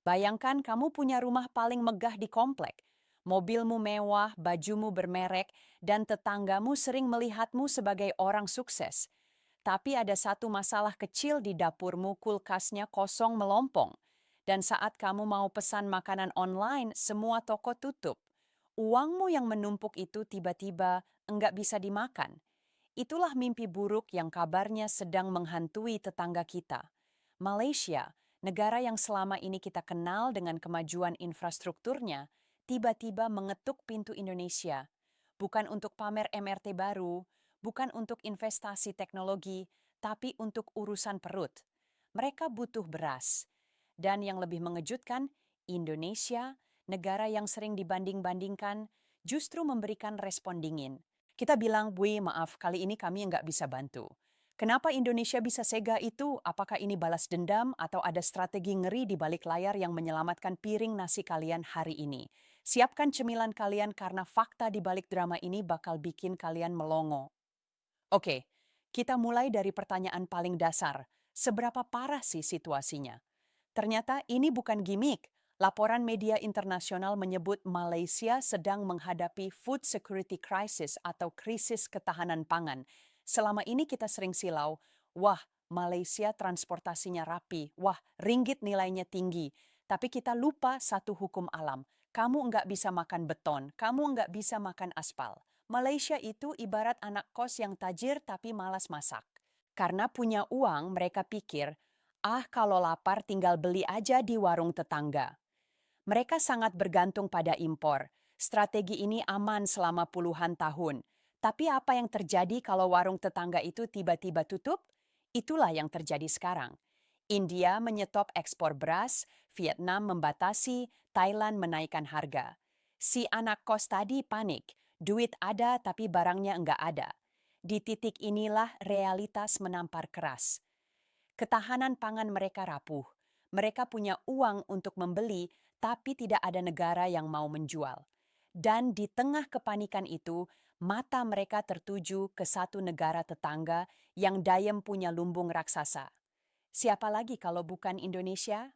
Bayangkan kamu punya rumah paling megah di komplek. Mobilmu mewah, bajumu bermerek, dan tetanggamu sering melihatmu sebagai orang sukses. Tapi ada satu masalah kecil di dapurmu, kulkasnya kosong melompong. Dan saat kamu mau pesan makanan online, semua toko tutup. Uangmu yang menumpuk itu tiba-tiba enggak bisa dimakan. Itulah mimpi buruk yang kabarnya sedang menghantui tetangga kita. Malaysia, negara yang selama ini kita kenal dengan kemajuan infrastrukturnya, tiba-tiba mengetuk pintu Indonesia. Bukan untuk pamer MRT baru, bukan untuk investasi teknologi, tapi untuk urusan perut. Mereka butuh beras. Dan yang lebih mengejutkan, Indonesia, negara yang sering dibanding-bandingkan, justru memberikan respon dingin. Kita bilang, "Bui, maaf, kali ini kami nggak bisa bantu." Kenapa Indonesia bisa sega itu? Apakah ini balas dendam atau ada strategi ngeri di balik layar yang menyelamatkan piring nasi kalian hari ini? Siapkan cemilan kalian karena fakta di balik drama ini bakal bikin kalian melongo. Oke, kita mulai dari pertanyaan paling dasar. Seberapa parah sih situasinya? Ternyata ini bukan gimmick. Laporan media internasional menyebut Malaysia sedang menghadapi food security crisis atau krisis ketahanan pangan. Selama ini kita sering silau, wah, Malaysia transportasinya rapi, wah, ringgit nilainya tinggi. Tapi kita lupa satu hukum alam. Kamu nggak bisa makan beton, kamu nggak bisa makan aspal. Malaysia itu ibarat anak kos yang tajir tapi malas masak. Karena punya uang, mereka pikir, ah, kalau lapar tinggal beli aja di warung tetangga. Mereka sangat bergantung pada impor. Strategi ini aman selama puluhan tahun. Tapi apa yang terjadi kalau warung tetangga itu tiba-tiba tutup? Itulah yang terjadi sekarang. India menyetop ekspor beras, Vietnam membatasi, Thailand menaikkan harga. Si anak kos tadi panik, duit ada tapi barangnya enggak ada. Di titik inilah realitas menampar keras. Ketahanan pangan mereka rapuh. Mereka punya uang untuk membeli, tapi tidak ada negara yang mau menjual. Dan di tengah kepanikan itu, mata mereka tertuju ke satu negara tetangga yang dayem punya lumbung raksasa. Siapa lagi kalau bukan Indonesia?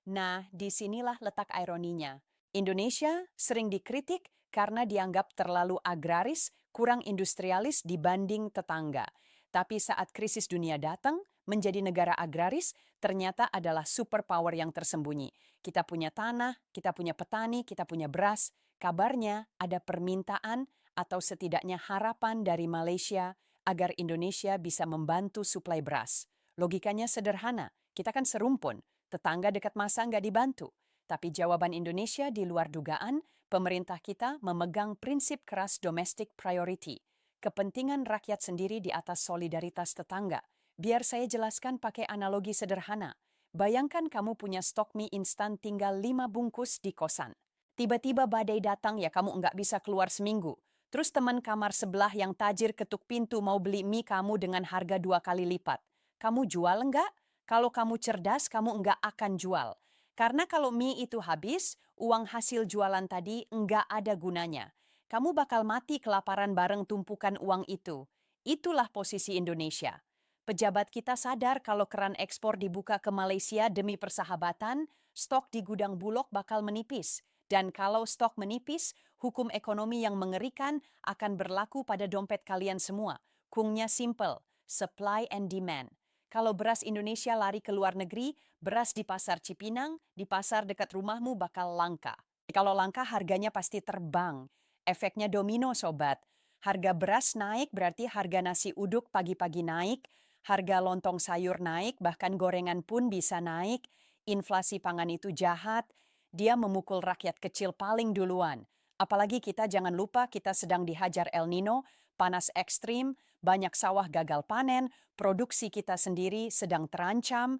Nah, disinilah letak ironinya. Indonesia sering dikritik karena dianggap terlalu agraris, kurang industrialis dibanding tetangga. Tapi saat krisis dunia datang, menjadi negara agraris ternyata adalah superpower yang tersembunyi. Kita punya tanah, kita punya petani, kita punya beras. Kabarnya ada permintaan atau setidaknya harapan dari Malaysia agar Indonesia bisa membantu suplai beras. Logikanya sederhana, kita kan serumpun, tetangga dekat masa nggak dibantu. Tapi jawaban Indonesia di luar dugaan, pemerintah kita memegang prinsip keras domestic priority. Kepentingan rakyat sendiri di atas solidaritas tetangga. Biar saya jelaskan pakai analogi sederhana. Bayangkan kamu punya stok mie instan tinggal 5 bungkus di kosan. Tiba-tiba badai datang ya kamu nggak bisa keluar seminggu. Terus teman kamar sebelah yang tajir ketuk pintu mau beli mie kamu dengan harga 2 kali lipat. Kamu jual enggak? Kalau kamu cerdas, kamu enggak akan jual. Karena kalau mie itu habis, uang hasil jualan tadi enggak ada gunanya. Kamu bakal mati kelaparan bareng tumpukan uang itu. Itulah posisi Indonesia. Pejabat kita sadar kalau keran ekspor dibuka ke Malaysia demi persahabatan, stok di gudang Bulog bakal menipis. Dan kalau stok menipis, hukum ekonomi yang mengerikan akan berlaku pada dompet kalian semua. Kungnya simple, supply and demand. Kalau beras Indonesia lari ke luar negeri, beras di pasar Cipinang, di pasar dekat rumahmu bakal langka. Kalau langka harganya pasti terbang. Efeknya domino sobat. Harga beras naik berarti harga nasi uduk pagi-pagi naik, harga lontong sayur naik, bahkan gorengan pun bisa naik. Inflasi pangan itu jahat, dia memukul rakyat kecil paling duluan. Apalagi kita jangan lupa kita sedang dihajar El Nino, panas ekstrim, banyak sawah gagal panen, produksi kita sendiri sedang terancam,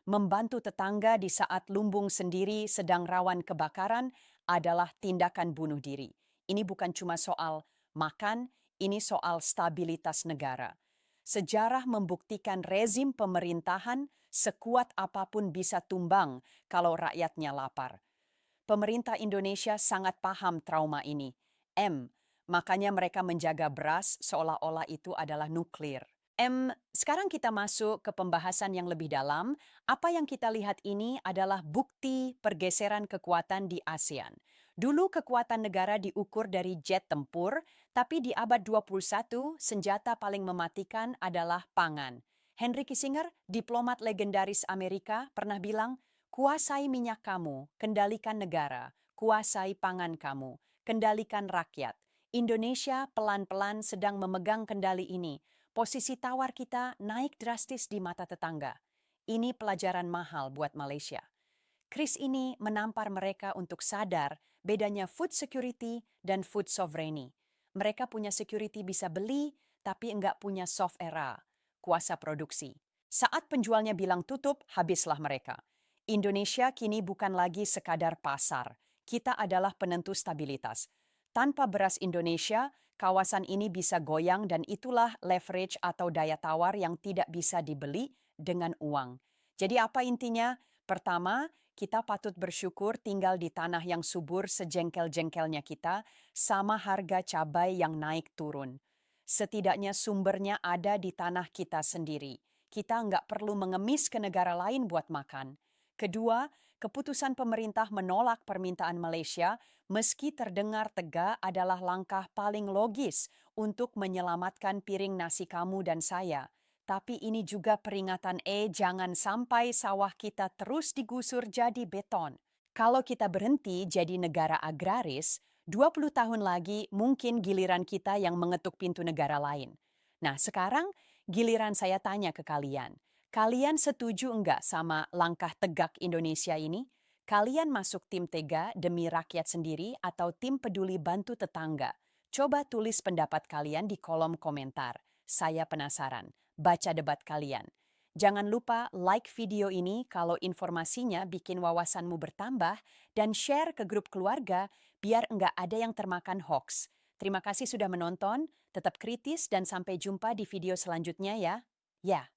membantu tetangga di saat lumbung sendiri sedang rawan kebakaran adalah tindakan bunuh diri. Ini bukan cuma soal makan, ini soal stabilitas negara. Sejarah membuktikan rezim pemerintahan sekuat apapun bisa tumbang kalau rakyatnya lapar. Pemerintah Indonesia sangat paham trauma ini. Makanya mereka menjaga beras seolah-olah itu adalah nuklir. Sekarang kita masuk ke pembahasan yang lebih dalam. Apa yang kita lihat ini adalah bukti pergeseran kekuatan di ASEAN. Dulu kekuatan negara diukur dari jet tempur, tapi di abad 21 senjata paling mematikan adalah pangan. Henry Kissinger, diplomat legendaris Amerika, pernah bilang, "Kuasai minyak kamu, kendalikan negara, kuasai pangan kamu, kendalikan rakyat." Indonesia pelan-pelan sedang memegang kendali ini. Posisi tawar kita naik drastis di mata tetangga. Ini pelajaran mahal buat Malaysia. Kris ini menampar mereka untuk sadar bedanya food security dan food sovereignty. Mereka punya security bisa beli, tapi enggak punya soft era, kuasa produksi. Saat penjualnya bilang tutup, habislah mereka. Indonesia kini bukan lagi sekadar pasar. Kita adalah penentu stabilitas. Tanpa beras Indonesia, kawasan ini bisa goyang dan itulah leverage atau daya tawar yang tidak bisa dibeli dengan uang. Jadi apa intinya? Pertama, kita patut bersyukur tinggal di tanah yang subur sejengkel-jengkelnya kita, sama harga cabai yang naik turun. Setidaknya sumbernya ada di tanah kita sendiri. Kita nggak perlu mengemis ke negara lain buat makan. Kedua, keputusan pemerintah menolak permintaan Malaysia meski terdengar tegak adalah langkah paling logis untuk menyelamatkan piring nasi kamu dan saya. Tapi ini juga peringatan jangan sampai sawah kita terus digusur jadi beton. Kalau kita berhenti jadi negara agraris, 20 tahun lagi mungkin giliran kita yang mengetuk pintu negara lain. Nah sekarang giliran saya tanya ke kalian. Kalian setuju enggak sama langkah tegak Indonesia ini? Kalian masuk tim tega demi rakyat sendiri atau tim peduli bantu tetangga? Coba tulis pendapat kalian di kolom komentar. Saya penasaran. Baca debat kalian. Jangan lupa like video ini kalau informasinya bikin wawasanmu bertambah dan share ke grup keluarga biar enggak ada yang termakan hoax. Terima kasih sudah menonton, tetap kritis dan sampai jumpa di video selanjutnya ya. Ya.